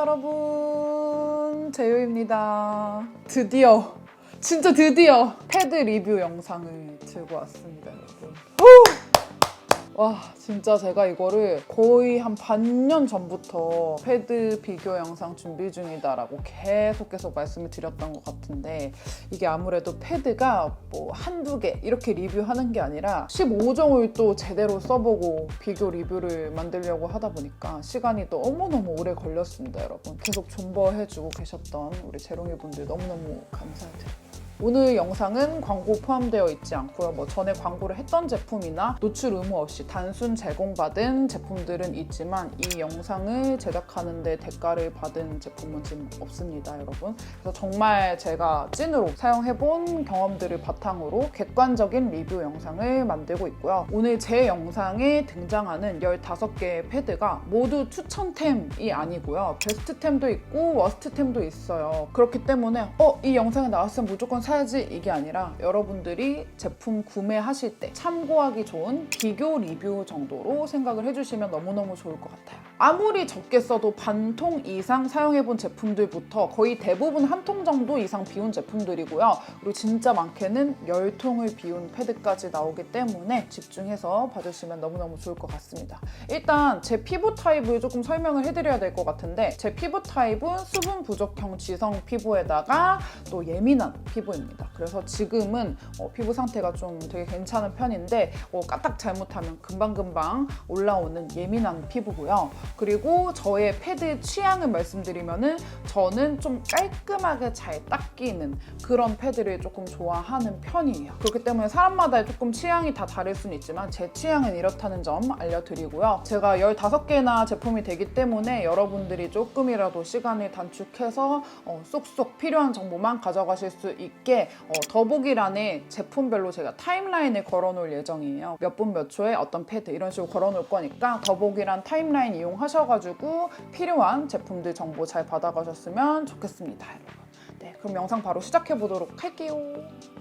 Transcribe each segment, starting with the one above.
여러분, 제유입니다. 진짜 드디어 패드 리뷰 영상을 들고 왔습니다, 여러분. 와, 진짜 제가 이거를 거의 한 반년 전부터 패드 비교 영상 준비 중이다라고 계속 말씀을 드렸던 것 같은데, 이게 아무래도 패드가 뭐 한두 개 이렇게 리뷰하는 게 아니라 15종을 또 제대로 써보고 비교 리뷰를 만들려고 하다 보니까 시간이 너무너무 오래 걸렸습니다, 여러분. 계속 존버해주고 계셨던 우리 재롱이 분들 너무너무 감사드립니다. 오늘 영상은 광고 포함되어 있지 않고요. 뭐 전에 광고를 했던 제품이나 노출 의무 없이 단순 제공받은 제품들은 있지만 이 영상을 제작하는 데 대가를 받은 제품은 지금 없습니다, 여러분. 그래서 정말 제가 찐으로 사용해본 경험들을 바탕으로 객관적인 리뷰 영상을 만들고 있고요. 오늘 제 영상에 등장하는 15개의 패드가 모두 추천템이 아니고요. 베스트템도 있고 워스트템도 있어요. 그렇기 때문에 이 영상에 나왔으면 무조건 사야지 이게 아니라 여러분들이 제품 구매하실 때 참고하기 좋은 비교 리뷰 정도로 생각을 해주시면 너무너무 좋을 것 같아요. 아무리 적게 써도 반 통 이상 사용해본 제품들부터 거의 대부분 한 통 정도 이상 비운 제품들이고요. 그리고 진짜 많게는 10통을 비운 패드까지 나오기 때문에 집중해서 봐주시면 너무너무 좋을 것 같습니다. 일단 제 피부 타입을 조금 설명을 해드려야 될 것 같은데, 제 피부 타입은 수분 부족형 지성 피부에다가 또 예민한 피부입니다. 그래서 지금은 피부 상태가 좀 되게 괜찮은 편인데 까딱 잘못하면 금방금방 올라오는 예민한 피부고요. 그리고 저의 패드 취향을 말씀드리면은 저는 좀 깔끔하게 잘 닦이는 그런 패드를 조금 좋아하는 편이에요. 그렇기 때문에 사람마다 조금 취향이 다 다를 수는 있지만 제 취향은 이렇다는 점 알려드리고요. 제가 15개나 제품이 되기 때문에 여러분들이 조금이라도 시간을 단축해서 쏙쏙 필요한 정보만 가져가실 수 있게 더보기란에 제품별로 제가 타임라인을 걸어놓을 예정이에요. 몇 분 몇 초에 어떤 패드 이런 식으로 걸어놓을 거니까 더보기란 타임라인 이용하셔가지고 필요한 제품들 정보 잘 받아가셨으면 좋겠습니다, 여러분. 네, 그럼 영상 바로 시작해보도록 할게요.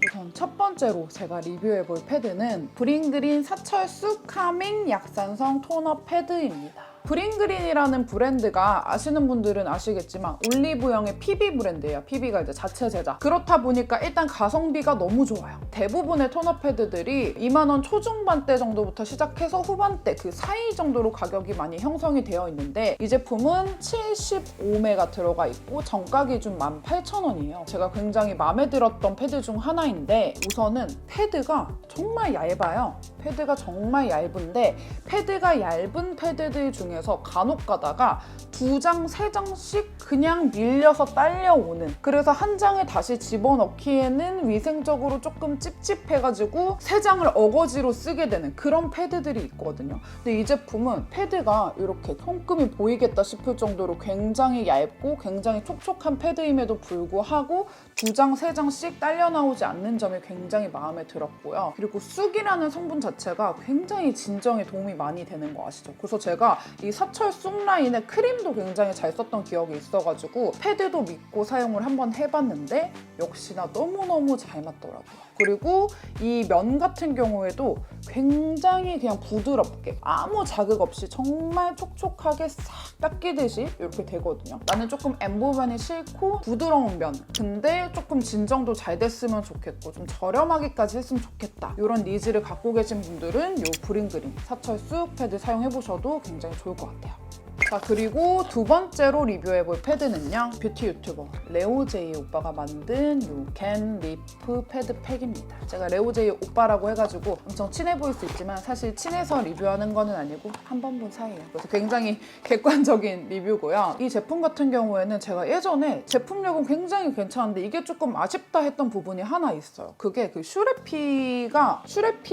우선 첫 번째로 제가 리뷰해볼 패드는 브링그린 사철수 카밍 약산성 토너 패드입니다. 브링그린이라는 브랜드가 아시는 분들은 아시겠지만 올리브영의 PB 브랜드예요. PB가 이제 자체 제작. 그렇다 보니까 일단 가성비가 너무 좋아요. 대부분의 토너 패드들이 2만 원 초중반대 정도부터 시작해서 후반대 그 사이 정도로 가격이 많이 형성이 되어 있는데, 이 제품은 75매가 들어가 있고 정가 기준 18,000원이에요. 제가 굉장히 마음에 들었던 패드 중 하나인데, 우선은 패드가 정말 얇아요. 패드가 정말 얇은데, 패드가 얇은 패드들 중에서 간혹 가다가 2장, 3장씩 그냥 밀려서 딸려오는, 그래서 한 장을 다시 집어넣기에는 위생적으로 조금 찝찝해가지고 3장을 어거지로 쓰게 되는 그런 패드들이 있거든요. 근데 이 제품은 패드가 이렇게 손금이 보이겠다 싶을 정도로 굉장히 얇고 굉장히 촉촉한 패드임에도 불구하고 2장, 3장씩 딸려 나오지 않는 점이 굉장히 마음에 들었고요. 그리고 쑥이라는 성분 자체가 굉장히 진정에 도움이 많이 되는 거 아시죠? 그래서 제가 이 사철 쑥 라인의 크림도 굉장히 잘 썼던 기억이 있어가지고 패드도 믿고 사용을 한번 해봤는데 역시나 너무너무 잘 맞더라고요. 그리고 이 면 같은 경우에도 굉장히 그냥 부드럽게 아무 자극 없이 정말 촉촉하게 싹 닦이듯이 이렇게 되거든요. 나는 조금 엠보면이 싫고 부드러운 면, 근데 조금 진정도 잘 됐으면 좋겠고 좀 저렴하게까지 했으면 좋겠다, 이런 니즈를 갖고 계신 분들은 이 브링그린 사철쑥 패드 사용해보셔도 굉장히 좋을 것 같아요. 자, 그리고 두 번째로 리뷰해볼 패드는요, 뷰티 유튜버 레오제이 오빠가 만든 이 겐 리프 패드 팩입니다. 제가 레오제이 오빠라고 해가지고 엄청 친해 보일 수 있지만 사실 친해서 리뷰하는 거는 아니고 한 번 본 사이예요. 그래서 굉장히 객관적인 리뷰고요. 이 제품 같은 경우에는 제가 예전에 제품력은 굉장히 괜찮은데 이게 조금 아쉽다 했던 부분이 하나 있어요. 그게 그 슈레피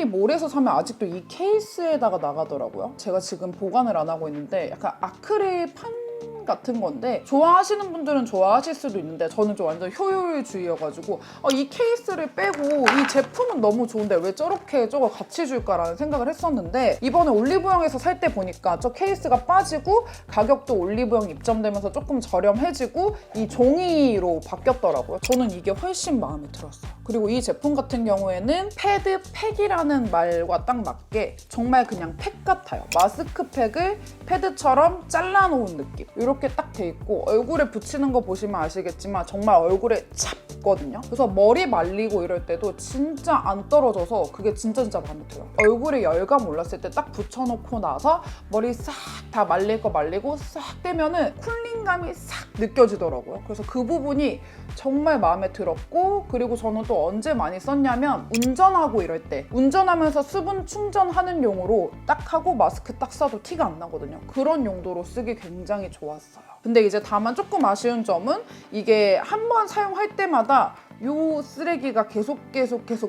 몰에서 사면 아직도 이 케이스에다가 나가더라고요. 제가 지금 보관을 안 하고 있는데 약간 아크릴 판 같은 건데 좋아하시는 분들은 좋아하실 수도 있는데 저는 좀 완전 효율주의여가지고 이 케이스를 빼고 이 제품은 너무 좋은데 왜 저렇게 저거 같이 줄까라는 생각을 했었는데, 이번에 올리브영에서 살 때 보니까 저 케이스가 빠지고 가격도 올리브영 입점되면서 조금 저렴해지고 이 종이로 바뀌었더라고요. 저는 이게 훨씬 마음에 들었어요. 그리고 이 제품 같은 경우에는 패드 팩이라는 말과 딱 맞게 정말 그냥 팩 같아요. 마스크팩을 패드처럼 잘라놓은 느낌, 이렇게 딱 돼 있고 얼굴에 붙이는 거 보시면 아시겠지만 정말 얼굴에 잡거든요. 그래서 머리 말리고 이럴 때도 진짜 안 떨어져서 그게 진짜 마음에 들어요. 얼굴에 열감 올랐을 때 딱 붙여놓고 나서 머리 싹 다 말릴 거 말리고 싹 떼면은 쿨링감이 싹 느껴지더라고요. 그래서 그 부분이 정말 마음에 들었고, 그리고 저는 또 언제 많이 썼냐면 운전하고 이럴 때 운전하면서 수분 충전하는 용으로 딱 하고 마스크 딱 써도 티가 안 나거든요. 그런 용도로 쓰기 굉장히 좋았어요. 근데 이제 다만 조금 아쉬운 점은 이게 한 번 사용할 때마다 요 쓰레기가 계속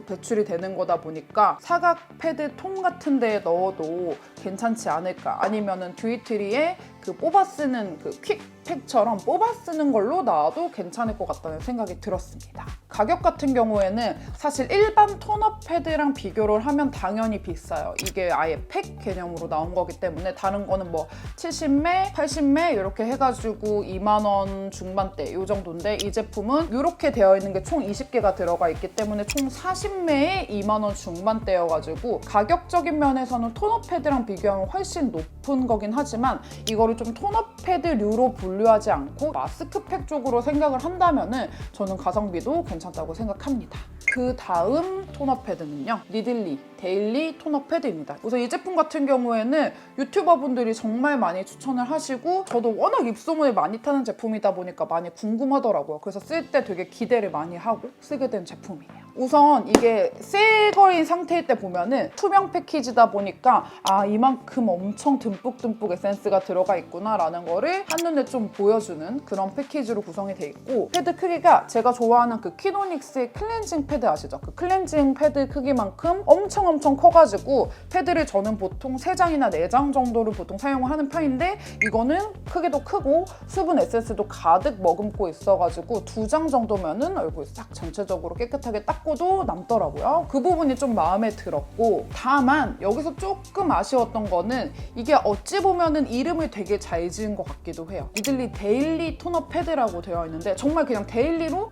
배출이 되는 거다 보니까 사각 패드 통 같은 데에 넣어도 괜찮지 않을까, 아니면은 듀이트리에 그 뽑아 쓰는 그 퀵팩처럼 뽑아 쓰는 걸로 나와도 괜찮을 것 같다는 생각이 들었습니다. 가격 같은 경우에는 사실 일반 톤업 패드랑 비교를 하면 당연히 비싸요. 이게 아예 팩 개념으로 나온 거기 때문에 다른 거는 뭐 70매, 80매 이렇게 해가지고 2만 원 중반대 이 정도인데, 이 제품은 이렇게 되어 있는 게 총 20개가 들어가 있기 때문에 총 40매에 2만 원 중반대여가지고 가격적인 면에서는 톤업 패드랑 비교하면 훨씬 높은 거긴 하지만, 이거를 좀 톤업 패드류로 분류하지 않고 마스크팩 쪽으로 생각을 한다면은 저는 가성비도 괜찮다고 생각합니다. 그 다음 톤업 패드는요, 니들리 데일리 톤업 패드입니다. 우선 이 제품 같은 경우에는 유튜버분들이 정말 많이 추천을 하시고 저도 워낙 입소문을 많이 타는 제품이다 보니까 많이 궁금하더라고요. 그래서 쓸 때 되게 기대를 많이 하고 쓰게 된 제품이에요. 우선 이게 새 거인 상태일 때 보면은 투명 패키지다 보니까 아, 이만큼 엄청 듬뿍 에센스가 들어가 있구나 라는 거를 한눈에 좀 보여주는 그런 패키지로 구성이 돼 있고, 패드 크기가 제가 좋아하는 그 키노닉스의 클렌징 패드 아시죠? 그 클렌징 패드 크기만큼 엄청 커가지고 패드를 저는 보통 3장이나 4장 정도를 보통 사용을 하는 편인데, 이거는 크기도 크고 수분 에센스도 가득 머금고 있어가지고 2장 정도면은 얼굴 싹 전체적으로 깨끗하게 닦고도 남더라고요. 그 부분이 좀 마음에 들었고, 다만 여기서 조금 아쉬웠던 거는 이게 어찌 보면은 이름을 되게 잘 지은 것 같기도 해요. 니들리 데일리 톤업 패드라고 되어 있는데 정말 그냥 데일리로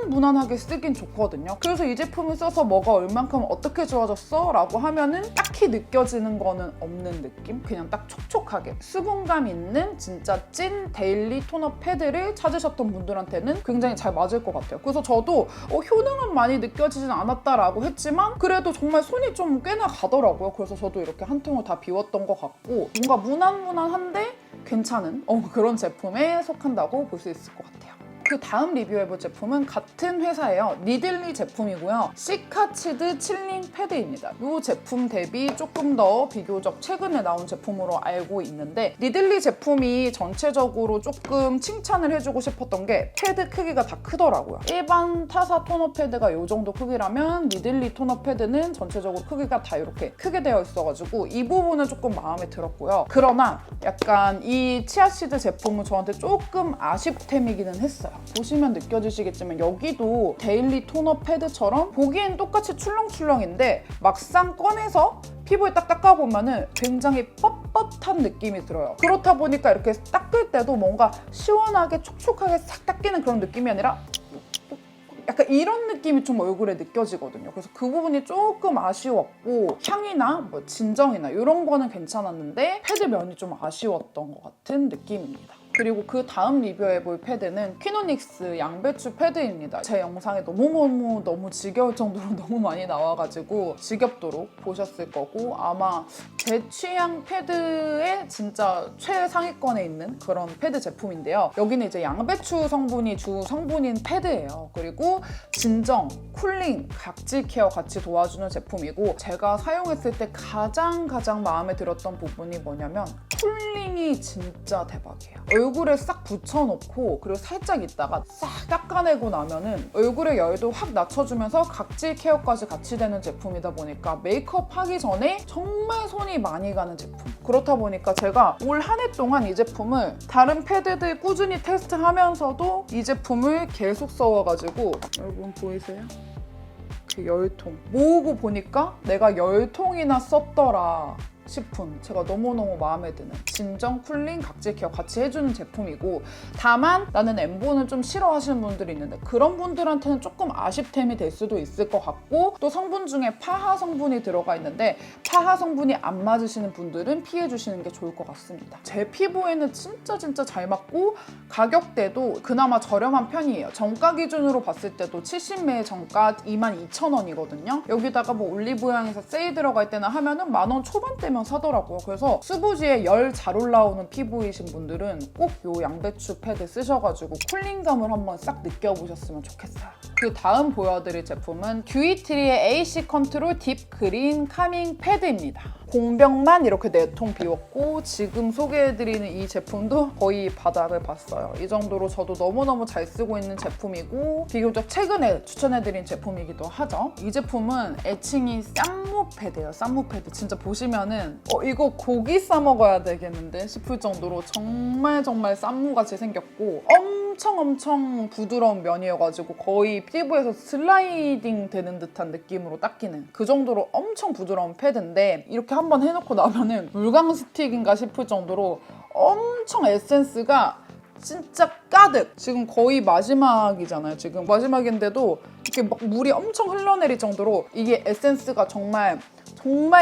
무난하게 쓰긴 좋거든요. 그래서 이 제품을 써서 뭐가 얼만큼 어떻게 좋아졌어? 라고 하면은 딱히 느껴지는 거는 없는 느낌? 그냥 딱 촉촉하게 수분감 있는 진짜 찐 데일리 톤업 패드를 찾으셨던 분들한테는 굉장히 잘 맞을 것 같아요. 그래서 저도 효능은 많이 느껴지진 않았다라고 했지만 그래도 정말 손이 좀 꽤나 가더라고요. 그래서 저도 이렇게 한 통을 다 비웠던 것 같고, 뭔가 무난한데 괜찮은 그런 제품에 속한다고 볼 수 있을 것 같아요. 그 다음 리뷰해볼 제품은 같은 회사예요. 니들리 제품이고요. 시카치드 칠링 패드입니다. 이 제품 대비 조금 더 비교적 최근에 나온 제품으로 알고 있는데, 니들리 제품이 전체적으로 조금 칭찬을 해주고 싶었던 게 패드 크기가 다 크더라고요. 일반 타사 톤업 패드가 이 정도 크기라면 니들리 톤업 패드는 전체적으로 크기가 다 이렇게 크게 되어 있어가지고 이 부분은 조금 마음에 들었고요. 그러나 약간 이 치아시드 제품은 저한테 조금 아쉽템이기는 했어요. 보시면 느껴지시겠지만 여기도 데일리 톤업 패드처럼 보기엔 똑같이 출렁출렁인데 막상 꺼내서 피부에 딱 닦아보면은 굉장히 뻣뻣한 느낌이 들어요. 그렇다 보니까 이렇게 닦을 때도 뭔가 시원하게 촉촉하게 싹 닦이는 그런 느낌이 아니라 약간 이런 느낌이 좀 얼굴에 느껴지거든요. 그래서 그 부분이 조금 아쉬웠고, 향이나 뭐 진정이나 이런 거는 괜찮았는데 패드 면이 좀 아쉬웠던 것 같은 느낌입니다. 그리고 그 다음 리뷰해볼 패드는 키노닉스 양배추 패드입니다. 제 영상에 너무 지겨울 정도로 너무 많이 나와가지고 지겹도록 보셨을 거고, 아마 제 취향 패드의 진짜 최상위권에 있는 그런 패드 제품인데요. 여기는 이제 양배추 성분이 주 성분인 패드예요. 그리고 진정, 쿨링, 각질 케어 같이 도와주는 제품이고, 제가 사용했을 때 가장 마음에 들었던 부분이 뭐냐면 쿨링이 진짜 대박이에요. 얼굴에 싹 붙여놓고 그리고 살짝 있다가 싹 닦아내고 나면은 얼굴의 열도 확 낮춰주면서 각질 케어까지 같이 되는 제품이다 보니까 메이크업 하기 전에 정말 손이 많이 가는 제품. 그렇다 보니까 제가 올 한 해 동안 이 제품을 다른 패드들 꾸준히 테스트하면서도 이 제품을 계속 써와가지고, 여러분 보이세요? 그 열통 모으고 보니까 내가 10통이나 썼더라 싶은 제가 너무너무 마음에 드는 진정, 쿨링, 각질 케어 같이 해주는 제품이고 다만 나는 엠보는 좀 싫어하시는 분들이 있는데 그런 분들한테는 조금 아쉽템이 될 수도 있을 것 같고 또 성분 중에 파하 성분이 들어가 있는데 파하 성분이 안 맞으시는 분들은 피해주시는 게 좋을 것 같습니다. 제 피부에는 진짜 잘 맞고 가격대도 그나마 저렴한 편이에요. 정가 기준으로 봤을 때도 70ml 정가 22,000원이거든요. 여기다가 뭐 올리브영에서 세일 들어갈 때나 하면은 10,000원 초반대면 사더라고요. 그래서 수부지에 열 잘 올라오는 피부이신 분들은 꼭 요 양배추 패드 쓰셔가지고 쿨링감을 한번 싹 느껴보셨으면 좋겠어요. 그 다음 보여드릴 제품은 듀이트리의 AC 컨트롤 딥 그린 카밍 패드입니다. 공병만 이렇게 4통 비웠고 지금 소개해드리는 이 제품도 거의 바닥을 봤어요. 이 정도로 저도 너무너무 잘 쓰고 있는 제품이고 비교적 최근에 추천해드린 제품이기도 하죠. 이 제품은 애칭이 쌈무 패드예요. 쌈무 패드. 진짜 보시면은 이거 고기 싸 먹어야 되겠는데 싶을 정도로 정말 쌈무같이 생겼고 엄청 부드러운 면이어가지고 거의 피부에서 슬라이딩 되는 듯한 느낌으로 닦이는 그 정도로 엄청 부드러운 패드인데 이렇게 한번 해놓고 나면은 물광 스틱인가 싶을 정도로 엄청 에센스가 진짜 가득! 지금 거의 마지막이잖아요. 지금 마지막인데도 이렇게 막 물이 엄청 흘러내릴 정도로 이게 에센스가 정말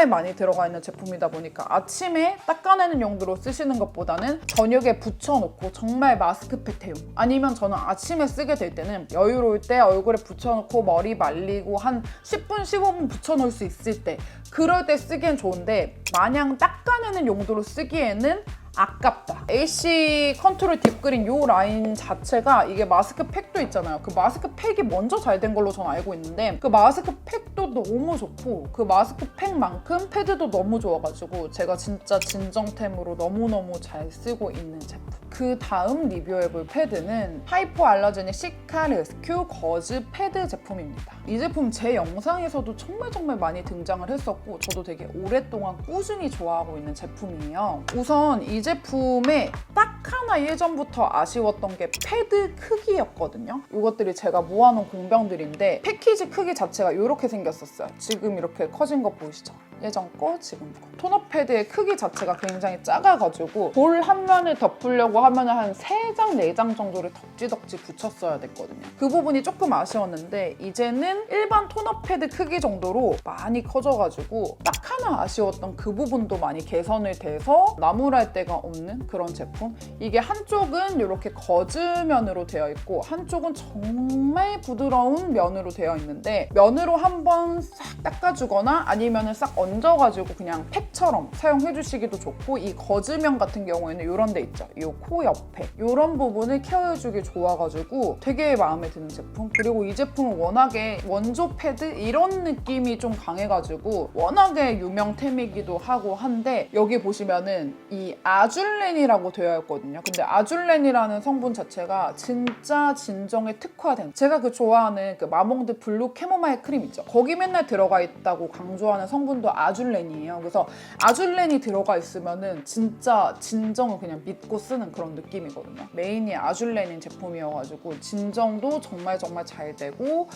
많이 들어가 있는 제품이다 보니까 아침에 닦아내는 용도로 쓰시는 것보다는 저녁에 붙여놓고 정말 마스크팩 대용 아니면 저는 아침에 쓰게 될 때는 여유로울 때 얼굴에 붙여놓고 머리 말리고 한 10분, 15분 붙여놓을 수 있을 때 그럴 때 쓰기엔 좋은데 마냥 닦아내는 용도로 쓰기에는 아깝다. AC 컨트롤 딥그린 이 라인 자체가 이게 마스크팩도 있잖아요. 그 마스크팩이 먼저 잘 된 걸로 저는 알고 있는데 그 마스크팩도 너무 좋고 그 마스크팩만큼 패드도 너무 좋아가지고 제가 진짜 진정템으로 너무너무 잘 쓰고 있는 제품. 그 다음 리뷰해볼 패드는 하이포알러제닉 시카 레스큐 거즈 패드 제품입니다. 이 제품 제 영상에서도 정말 많이 등장을 했었고 저도 되게 오랫동안 꾸준히 좋아하고 있는 제품이에요. 우선 이 제품에 딱 하나 예전부터 아쉬웠던 게 패드 크기였거든요. 이것들이 제가 모아놓은 공병들인데 패키지 크기 자체가 이렇게 생겼었어요. 지금 이렇게 커진 거 보이시죠? 예전 거, 지금 거. 토너 패드의 크기 자체가 굉장히 작아가지고 볼 한 면을 덮으려고 하면 한 3장, 4장 정도를 덕지덕지 붙였어야 됐거든요. 그 부분이 조금 아쉬웠는데 이제는 일반 토너 패드 크기 정도로 많이 커져가지고 딱 하나 아쉬웠던 그 부분도 많이 개선이 돼서 나무랄 데가 없는 그런 제품. 이게 한쪽은 이렇게 거즈면으로 되어 있고 한쪽은 정말 부드러운 면으로 되어 있는데 면으로 한번 싹 닦아주거나 아니면 싹 얹어가지고 그냥 팩처럼 사용해주시기도 좋고 이 거즈면 같은 경우에는 이런 데 있죠. 이 코 옆에 이런 부분을 케어해주기 좋아가지고 되게 마음에 드는 제품. 그리고 이 제품은 워낙에 원조 패드 이런 느낌이 좀 강해가지고 워낙에 유명템이기도 하고 한데 여기 보시면은 이 아줄렌이라고 되어 있거든요. 근데 아줄렌이라는 성분 자체가 진짜 진정에 특화된 제가 그 좋아하는 그 마몽드 블루 캐모마일 크림 있죠. 거기 맨날 들어가 있다고 강조하는 성분도 아줄렌이에요. 그래서 아줄렌이 들어가 있으면은 진짜 진정을 그냥 믿고 쓰는 그런 느낌이거든요. 메인이 아줄렌인 제품이어가지고 진정도 정말 잘 되고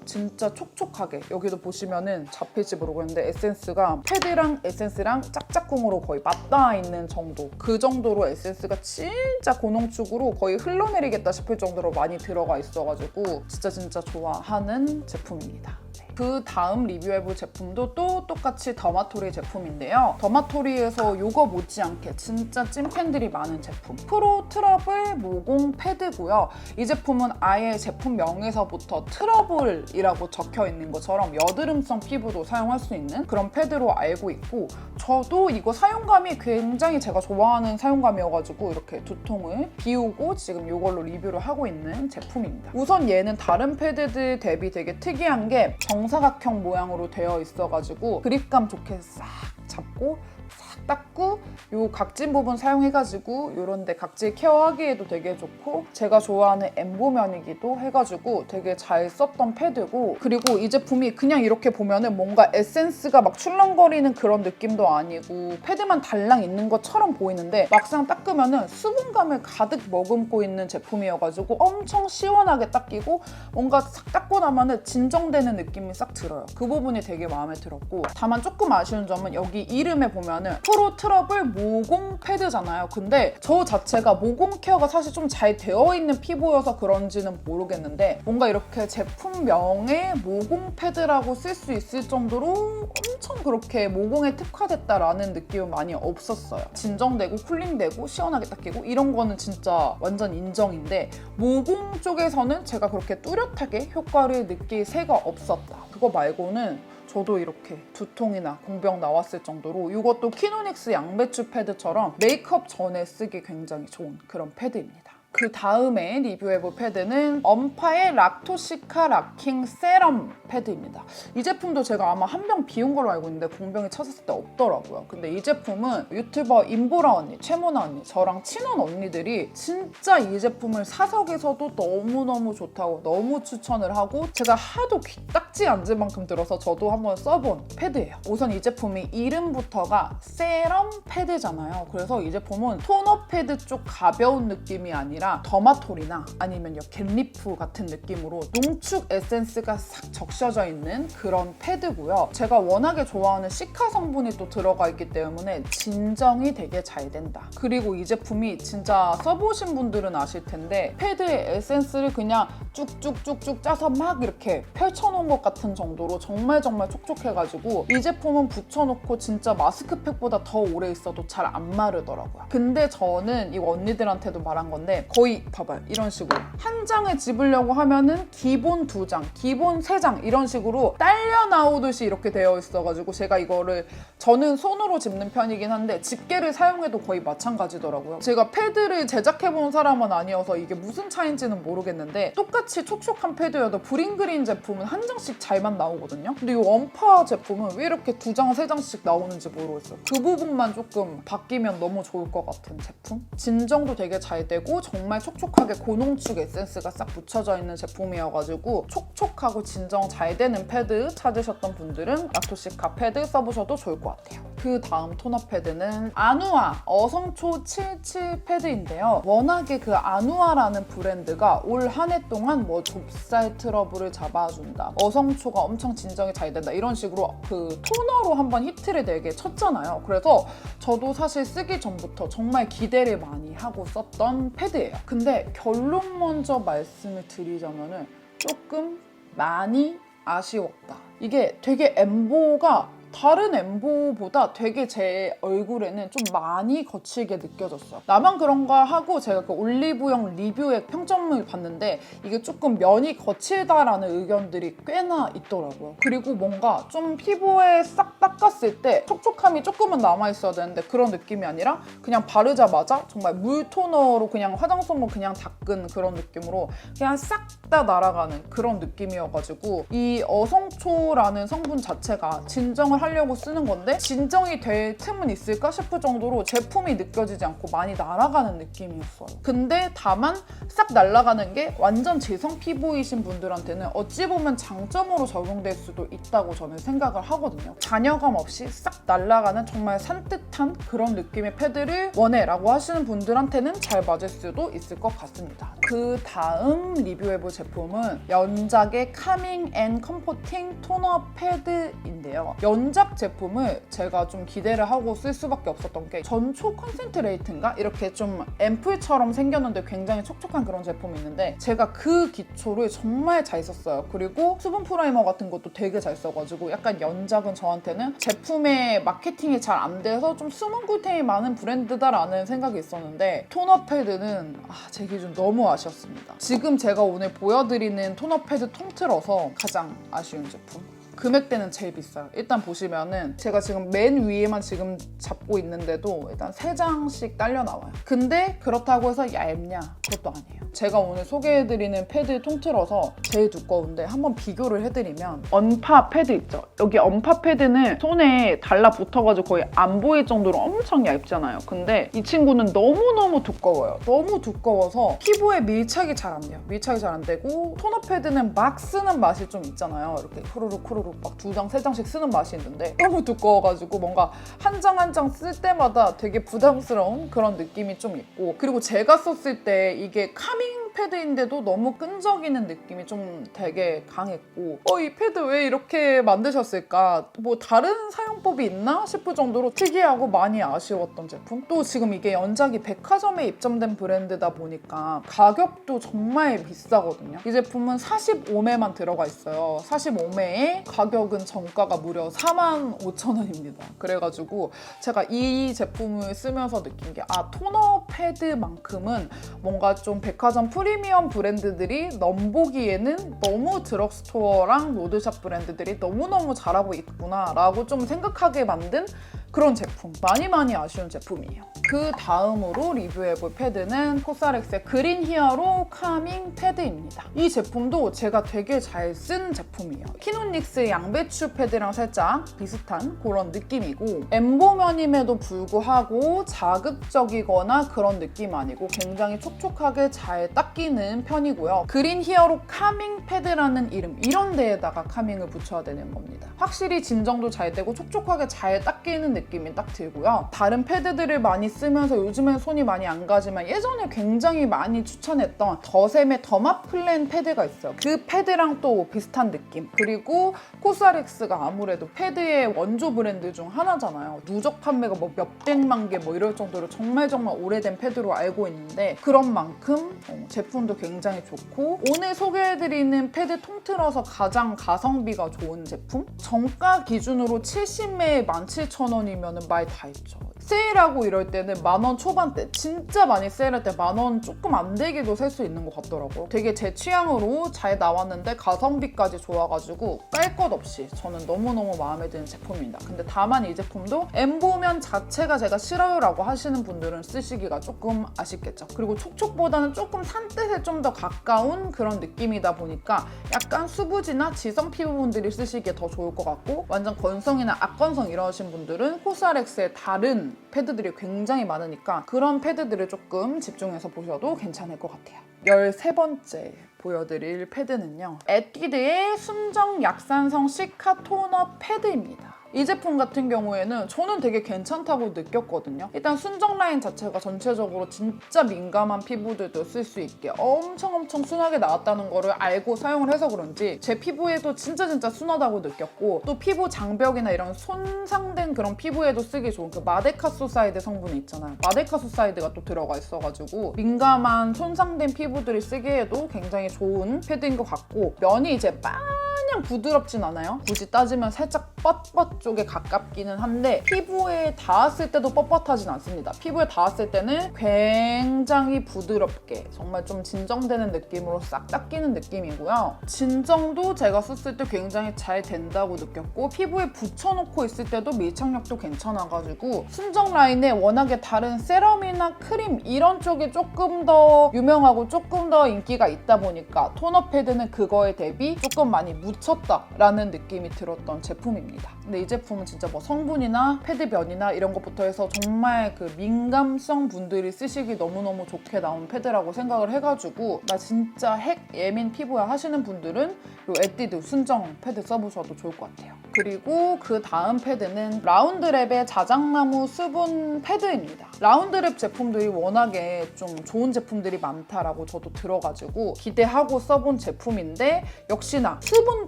진짜 촉촉하게 여기도 보시면은 잡힐지 모르겠는데 에센스가 패드랑 에센스랑 짝짝꿍으로 거의 맞닿아 있는 정도 그 정도로 에센스가 진짜 고농축으로 거의 흘러내리겠다 싶을 정도로 많이 들어가 있어가지고 진짜 좋아하는 제품입니다. 그 다음 리뷰해볼 제품도 또 똑같이 더마토리 제품인데요. 더마토리에서 요거 못지않게 진짜 찐팬들이 많은 제품 프로 트러블 모공 패드고요. 이 제품은 아예 제품명에서부터 트러블이라고 적혀 있는 것처럼 여드름성 피부도 사용할 수 있는 그런 패드로 알고 있고 저도 이거 사용감이 굉장히 제가 좋아하는 사용감이어가지고 이렇게 2통을 비우고 지금 이걸로 리뷰를 하고 있는 제품입니다. 우선 얘는 다른 패드들 대비 되게 특이한 게 정사각형 모양으로 되어 있어가지고 그립감 좋게 싹 잡고 싹 닦고 요 각진 부분 사용해가지고 요런데 각질 케어하기에도 되게 좋고 제가 좋아하는 엠보면이기도 해가지고 되게 잘 썼던 패드고 그리고 이 제품이 그냥 이렇게 보면은 뭔가 에센스가 막 출렁거리는 그런 느낌도 아니고 패드만 달랑 있는 것처럼 보이는데 막상 닦으면은 수분감을 가득 머금고 있는 제품이어가지고 엄청 시원하게 닦이고 뭔가 싹 닦고 나면은 진정되는 느낌이 싹 들어요. 그 부분이 되게 마음에 들었고 다만 조금 아쉬운 점은 여기 이름에 보면은 프로 트러블 모공 패드잖아요. 근데 저 자체가 모공 케어가 사실 좀 잘 되어 있는 피부여서 그런지는 모르겠는데 뭔가 이렇게 제품명에 모공 패드라고 쓸 수 있을 정도로 엄청 그렇게 모공에 특화됐다라는 느낌은 많이 없었어요. 진정되고 쿨링되고 시원하게 닦이고 이런 거는 진짜 완전 인정인데 모공 쪽에서는 제가 그렇게 뚜렷하게 효과를 느낄 새가 없었다. 그거 말고는 저도 이렇게 두통이나 공병 나왔을 정도로 이것도 키노닉스 양배추 패드처럼 메이크업 전에 쓰기 굉장히 좋은 그런 패드입니다. 그 다음에 리뷰해볼 패드는 엄파의 락토시카 락킹 세럼 패드입니다. 이 제품도 제가 아마 한 병 비운 걸로 알고 있는데 공병이 찾았을 때 없더라고요. 근데 이 제품은 유튜버 임보라 언니, 최모나 언니, 저랑 친한 언니들이 진짜 이 제품을 사석에서도 너무너무 좋다고 너무 추천을 하고 제가 하도 귀딱지 앉을 만큼 들어서 저도 한번 써본 패드예요. 우선 이 제품이 이름부터가 세럼 패드잖아요. 그래서 이 제품은 토너 패드 쪽 가벼운 느낌이 아니라 더마톨이나 아니면 겟리프 같은 느낌으로 농축 에센스가 싹 적셔져 있는 그런 패드고요. 제가 워낙에 좋아하는 시카 성분이 또 들어가 있기 때문에 진정이 되게 잘 된다. 그리고 이 제품이 진짜 써보신 분들은 아실 텐데 패드에 에센스를 그냥 쭉쭉쭉쭉 짜서 막 이렇게 펼쳐놓은 것 같은 정도로 정말 촉촉해가지고 이 제품은 붙여놓고 진짜 마스크팩보다 더 오래 있어도 잘 안 마르더라고요. 근데 저는 이거 언니들한테도 말한 건데 거의 봐봐요. 이런 식으로 한 장을 집으려고 하면은 기본 2장, 기본 3장 이런 식으로 딸려 나오듯이 이렇게 되어 있어가지고 제가 이거를 저는 손으로 집는 편이긴 한데 집게를 사용해도 거의 마찬가지더라고요. 제가 패드를 제작해본 사람은 아니어서 이게 무슨 차이인지는 모르겠는데 똑같이 촉촉한 패드여도 브링그린 제품은 한 장씩 잘만 나오거든요. 근데 이 원파 제품은 왜 이렇게 2장, 3장씩 나오는지 모르겠어요. 그 부분만 조금 바뀌면 너무 좋을 것 같은 제품? 진정도 되게 잘 되고 정말 촉촉하게 고농축 에센스가 싹 묻혀져 있는 제품이어가지고 촉촉하고 진정 잘 되는 패드 찾으셨던 분들은 락토시카 패드 써보셔도 좋을 것 같아요. 그 다음 토너 패드는 아누아 어성초 77 패드인데요. 워낙에 그 아누아라는 브랜드가 올 한 해 동안 뭐 좁쌀 트러블을 잡아준다, 어성초가 엄청 진정이 잘 된다 이런 식으로 그 토너로 한번 히트를 되게 쳤잖아요. 그래서 저도 사실 쓰기 전부터 정말 기대를 많이 하고 썼던 패드예요. 근데 결론 먼저 말씀을 드리자면은 조금 많이 아쉬웠다. 이게 되게 엠보가 다른 엠보보다 되게 제 얼굴에는 좀 많이 거칠게 느껴졌어요. 나만 그런가 하고 제가 그 올리브영 리뷰의 평점을 봤는데 이게 조금 면이 거칠다라는 의견들이 꽤나 있더라고요. 그리고 뭔가 좀 피부에 싹 닦았을 때 촉촉함이 조금은 남아있어야 되는데 그런 느낌이 아니라 그냥 바르자마자 정말 물 토너로 그냥 화장솜으로 그냥 닦은 그런 느낌으로 그냥 싹 다 날아가는 그런 느낌이어가지고 이 어성초라는 성분 자체가 진정을 하려고 쓰는 건데 진정이 될 틈은 있을까 싶을 정도로 제품이 느껴지지 않고 많이 날아가는 느낌이었어요. 근데 다만 싹 날아가는 게 완전 지성 피부이신 분들한테는 어찌 보면 장점으로 적용될 수도 있다고 저는 생각을 하거든요. 잔여감 없이 싹 날아가는 정말 산뜻한 그런 느낌의 패드를 원해 라고 하시는 분들한테는 잘 맞을 수도 있을 것 같습니다. 그 다음 리뷰해볼 제품은 연작의 카밍 앤 컴포팅 토너 패드인데요. 연작 제품을 제가 좀 기대를 하고 쓸 수밖에 없었던 게 전초 컨센트레이트인가? 이렇게 좀 앰플처럼 생겼는데 굉장히 촉촉한 그런 제품이 있는데 제가 그 기초를 정말 잘 썼어요. 그리고 수분 프라이머 같은 것도 되게 잘 써가지고 약간 연작은 저한테는 제품의 마케팅이 잘 안 돼서 좀 숨은 꿀템이 많은 브랜드다라는 생각이 있었는데 토너 패드는 제 기준 너무 아쉬웠습니다. 지금 제가 오늘 보여드리는 토너 패드 통틀어서 가장 아쉬운 제품. 금액대는 제일 비싸요. 일단 보시면은 제가 지금 맨 위에만 지금 잡고 있는데도 일단 3장씩 딸려 나와요. 근데 그렇다고 해서 얇냐? 그것도 아니에요. 제가 오늘 소개해드리는 패드 통틀어서 제일 두꺼운데 한번 비교를 해드리면 언파 패드 있죠? 여기 언파 패드는 손에 달라붙어가지고 거의 안 보일 정도로 엄청 얇잖아요. 근데 이 친구는 너무너무 두꺼워요. 너무 두꺼워서 피부에 밀착이 잘 안 돼요. 밀착이 잘 안 되고 토너 패드는 막 쓰는 맛이 좀 있잖아요. 이렇게 후루룩 후루룩 막 2장, 3장씩 쓰는 맛이 있는데 너무 두꺼워가지고 뭔가 한 장 한 장 쓸 때마다 되게 부담스러운 그런 느낌이 좀 있고, 그리고 제가 썼을 때 이게 카밍 패드인데도 너무 끈적이는 느낌이 좀 되게 강했고 이 패드 왜 이렇게 만드셨을까? 뭐 다른 사용법이 있나 싶을 정도로 특이하고 많이 아쉬웠던 제품. 또 지금 이게 연작이 백화점에 입점된 브랜드다 보니까 가격도 정말 비싸거든요. 이 제품은 45매만 들어가 있어요. 45매에 가격은 정가가 무려 45,000원입니다. 그래가지고 제가 이 제품을 쓰면서 느낀 게 토너 패드만큼은 뭔가 좀 백화점 프리미엄 브랜드들이 넘보기에는 너무 드럭스토어랑 로드샵 브랜드들이 너무너무 잘하고 있구나 라고 좀 생각하게 만든 그런 제품. 많이 아쉬운 제품이에요. 그 다음으로 리뷰해볼 패드는 코스알엑스의 그린 히어로 카밍 패드입니다. 이 제품도 제가 되게 잘 쓴 제품이에요. 키노닉스의 양배추 패드랑 살짝 비슷한 그런 느낌이고 엠보면임에도 불구하고 자극적이거나 그런 느낌 아니고 굉장히 촉촉하게 잘 닦이는 편이고요. 그린 히어로 카밍 패드라는 이름, 이런 데에다가 카밍을 붙여야 되는 겁니다. 확실히 진정도 잘 되고 촉촉하게 잘 닦이는 느낌이 딱 들고요. 다른 패드들을 많이 쓰면서 요즘엔 손이 많이 안 가지만 예전에 굉장히 많이 추천했던 더샘의 더마 플랜 패드가 있어요. 그 패드랑 또 비슷한 느낌. 그리고 코스알엑스가 아무래도 패드의 원조 브랜드 중 하나잖아요. 누적 판매가 뭐 몇백만 개 뭐 이럴 정도로 정말 오래된 패드로 알고 있는데 그런 만큼 제품도 굉장히 좋고, 오늘 소개해드리는 패드 통틀어서 가장 가성비가 좋은 제품? 정가 기준으로 70매에 17,000원이면 말 다 했죠. 세일하고 이럴 때는 10,000원 초반대, 진짜 많이 세일할 때 10,000원 조금 안 되게도 살 수 있는 것 같더라고요. 되게 제 취향으로 잘 나왔는데 가성비까지 좋아가지고 깔 것 없이 저는 너무너무 마음에 드는 제품입니다. 근데 다만 이 제품도 엠보면 자체가 제가 싫어요라고 하시는 분들은 쓰시기가 조금 아쉽겠죠. 그리고 촉촉보다는 조금 산뜻에 좀 더 가까운 그런 느낌이다 보니까 약간 수부지나 지성 피부분들이 쓰시기에 더 좋을 것 같고, 완전 건성이나 악건성 이러신 분들은 코스알엑스의 다른 패드들이 굉장히 많으니까 그런 패드들을 조금 집중해서 보셔도 괜찮을 것 같아요. 13번째 보여드릴 패드는요, 에뛰드의 순정 약산성 시카 토너 패드입니다. 이 제품 같은 경우에는 저는 되게 괜찮다고 느꼈거든요. 일단 순정 라인 자체가 전체적으로 진짜 민감한 피부들도 쓸 수 있게 엄청 순하게 나왔다는 거를 알고 사용을 해서 그런지 제 피부에도 진짜 순하다고 느꼈고, 또 피부 장벽이나 이런 손상된 그런 피부에도 쓰기 좋은 그 마데카소사이드 성분이 있잖아요. 마데카소사이드가 또 들어가 있어가지고 민감한 손상된 피부들이 쓰기에도 굉장히 좋은 패드인 것 같고, 면이 이제 마냥 부드럽진 않아요. 굳이 따지면 살짝 뻣뻣 쪽에 가깝기는 한데 피부에 닿았을 때도 뻣뻣하진 않습니다. 피부에 닿았을 때는 굉장히 부드럽게 정말 좀 진정되는 느낌으로 싹 닦이는 느낌이고요. 진정도 제가 썼을 때 굉장히 잘 된다고 느꼈고, 피부에 붙여놓고 있을 때도 밀착력도 괜찮아가지고 순정 라인에 워낙에 다른 세럼이나 크림 이런 쪽이 조금 더 유명하고 조금 더 인기가 있다 보니까 토너 패드는 그거에 대비 조금 많이 묻혔다라는 느낌이 들었던 제품입니다. 근데 이 제품은 진짜 뭐 성분이나 패드면이나 이런 것부터 해서 정말 그 민감성 분들이 쓰시기 너무너무 좋게 나온 패드라고 생각을 해가지고 나 진짜 핵 예민 피부야 하시는 분들은 이 에뛰드 순정 패드 써보셔도 좋을 것 같아요. 그리고 그 다음 패드는 라운드랩의 자작나무 수분 패드입니다. 라운드랩 제품들이 워낙에 좀 좋은 제품들이 많다라고 저도 들어가지고 기대하고 써본 제품인데 역시나 수분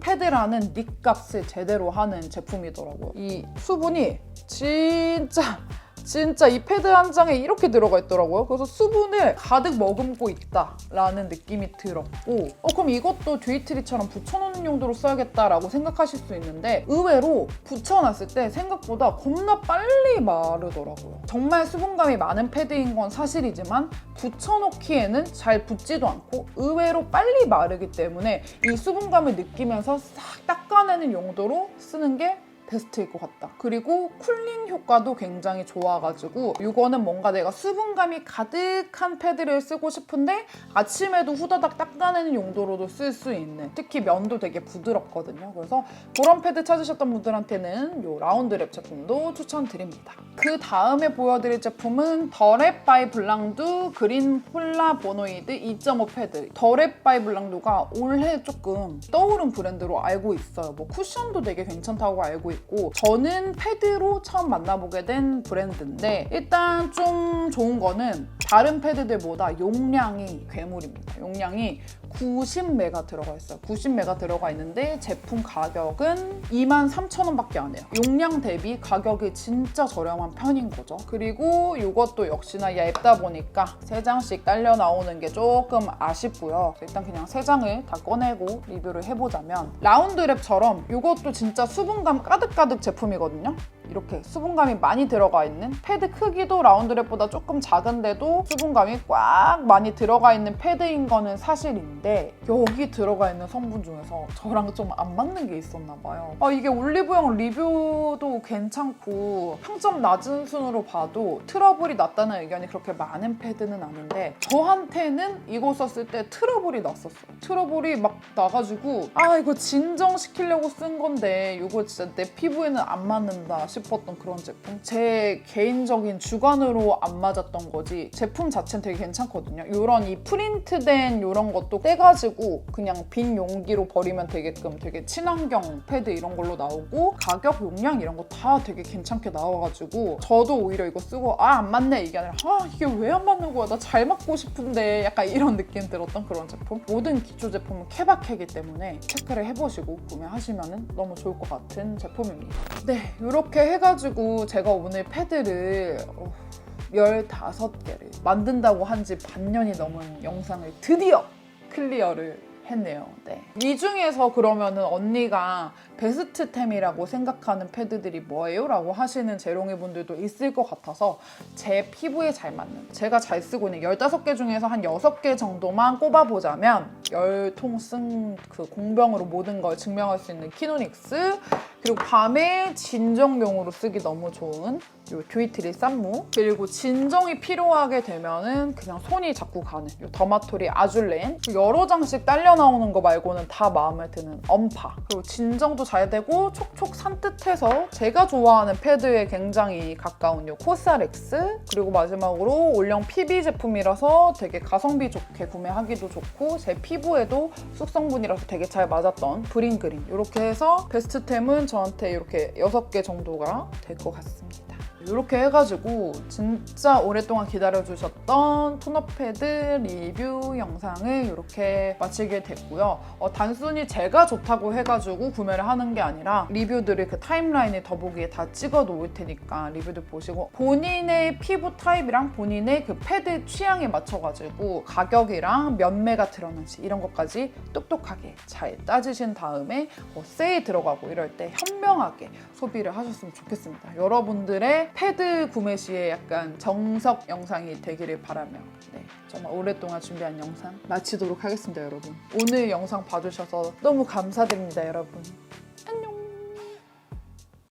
패드라는 닉값을 제대로 하는 제품이더라고요. 이 수분이 진짜 진짜 이 패드 한 장에 이렇게 들어가 있더라고요. 그래서 수분을 가득 머금고 있다라는 느낌이 들었고 그럼 이것도 듀이트리처럼 붙여놓는 용도로 써야겠다라고 생각하실 수 있는데 의외로 붙여놨을 때 생각보다 겁나 빨리 마르더라고요. 정말 수분감이 많은 패드인 건 사실이지만 붙여놓기에는 잘 붙지도 않고 의외로 빨리 마르기 때문에 이 수분감을 느끼면서 싹 닦아내는 용도로 쓰는 게 베스트일 것 같다. 그리고 쿨링 효과도 굉장히 좋아가지고 이거는 뭔가 내가 수분감이 가득한 패드를 쓰고 싶은데 아침에도 후다닥 닦아내는 용도로도 쓸 수 있는, 특히 면도 되게 부드럽거든요. 그래서 그런 패드 찾으셨던 분들한테는 이 라운드랩 제품도 추천드립니다. 그 다음에 보여드릴 제품은 더랩 바이 블랑두 그린 폴라보노이드 2.5 패드. 더랩 바이 블랑두가 올해 조금 떠오른 브랜드로 알고 있어요. 뭐 쿠션도 되게 괜찮다고 알고 있고 저는 패드로 처음 만나보게 된 브랜드인데 일단 좀 좋은 거는 다른 패드들보다 용량이 괴물입니다. 용량이 90메가 들어가 있어요. 90메가 들어가 있는데 제품 가격은 23,000원밖에 안 해요. 용량 대비 가격이 진짜 저렴한 편인 거죠. 그리고 이것도 역시나 얇다 보니까 3장씩 딸려 나오는 게 조금 아쉽고요. 일단 그냥 3장을 다 꺼내고 리뷰를 해보자면 라운드랩처럼 이것도 진짜 수분감 가득가득 제품이거든요. 이렇게 수분감이 많이 들어가 있는, 패드 크기도 라운드랩보다 조금 작은데도 수분감이 꽉 많이 들어가 있는 패드인 거는 사실인데 여기 들어가 있는 성분 중에서 저랑 좀 안 맞는 게 있었나 봐요. 이게 올리브영 리뷰도 괜찮고 평점 낮은 순으로 봐도 트러블이 났다는 의견이 그렇게 많은 패드는 아닌데 저한테는 이거 썼을 때 트러블이 났었어요. 트러블이 막 나가지고 이거 진정시키려고 쓴 건데 이거 진짜 내 피부에는 안 맞는다 싶었던 그런 제품. 제 개인적인 주관으로 안 맞았던 거지 제품 자체는 되게 괜찮거든요. 이런 이 프린트된 이런 것도 떼가지고 그냥 빈 용기로 버리면 되게끔 되게 친환경 패드 이런 걸로 나오고 가격, 용량 이런 거 다 되게 괜찮게 나와가지고 저도 오히려 이거 쓰고 안 맞네 이게 아니라 이게 왜 안 맞는 거야? 나 잘 맞고 싶은데 약간 이런 느낌 들었던 그런 제품. 모든 기초 제품은 케바케이기 때문에 체크를 해보시고 구매하시면 너무 좋을 것 같은 제품입니다. 네, 이렇게 해가지고 제가 오늘 패드를 15개를 만든다고 한 지 반년이 넘은 영상을 드디어 클리어를 했네요. 네. 이 중에서 그러면은 언니가 베스트템이라고 생각하는 패드들이 뭐예요? 라고 하시는 재롱이 분들도 있을 것 같아서 제 피부에 잘 맞는, 제가 잘 쓰고 있는 15개 중에서 한 6개 정도만 꼽아보자면 열통 쓴 그 공병으로 모든 걸 증명할 수 있는 키노닉스, 그리고 밤에 진정용으로 쓰기 너무 좋은 요 듀이트리 쌈무, 그리고 진정이 필요하게 되면은 그냥 손이 자꾸 가는 요 더마토리 아줄렌, 여러 장씩 딸려 나오는 거 말고는 다 마음에 드는 엄파, 그리고 진정도 잘 되고 촉촉 산뜻해서 제가 좋아하는 패드에 굉장히 가까운 요 코스알엑스, 그리고 마지막으로 올영 PB 제품이라서 되게 가성비 좋게 구매하기도 좋고 제 피부에도 숙성분이라서 되게 잘 맞았던 브링그린. 이렇게 해서 베스트템은 저한테 이렇게 6개 정도가 될 것 같습니다. 이렇게 해가지고 진짜 오랫동안 기다려주셨던 톤업 패드 리뷰 영상을 이렇게 마치게 됐고요. 단순히 제가 좋다고 해가지고 구매를 하는 게 아니라 리뷰들을 그 타임라인에 더보기에 다 찍어 놓을 테니까 리뷰들 보시고 본인의 피부 타입이랑 본인의 그 패드 취향에 맞춰가지고 가격이랑 몇 매가 들어는지 이런 것까지 똑똑하게 잘 따지신 다음에 세일 들어가고 이럴 때 현명하게 소비를 하셨으면 좋겠습니다. 여러분들의 패드 구매 시에 약간 정석 영상이 되기를 바라며 정말 오랫동안 준비한 영상 마치도록 하겠습니다, 여러분. 오늘 영상 봐주셔서 너무 감사드립니다, 여러분.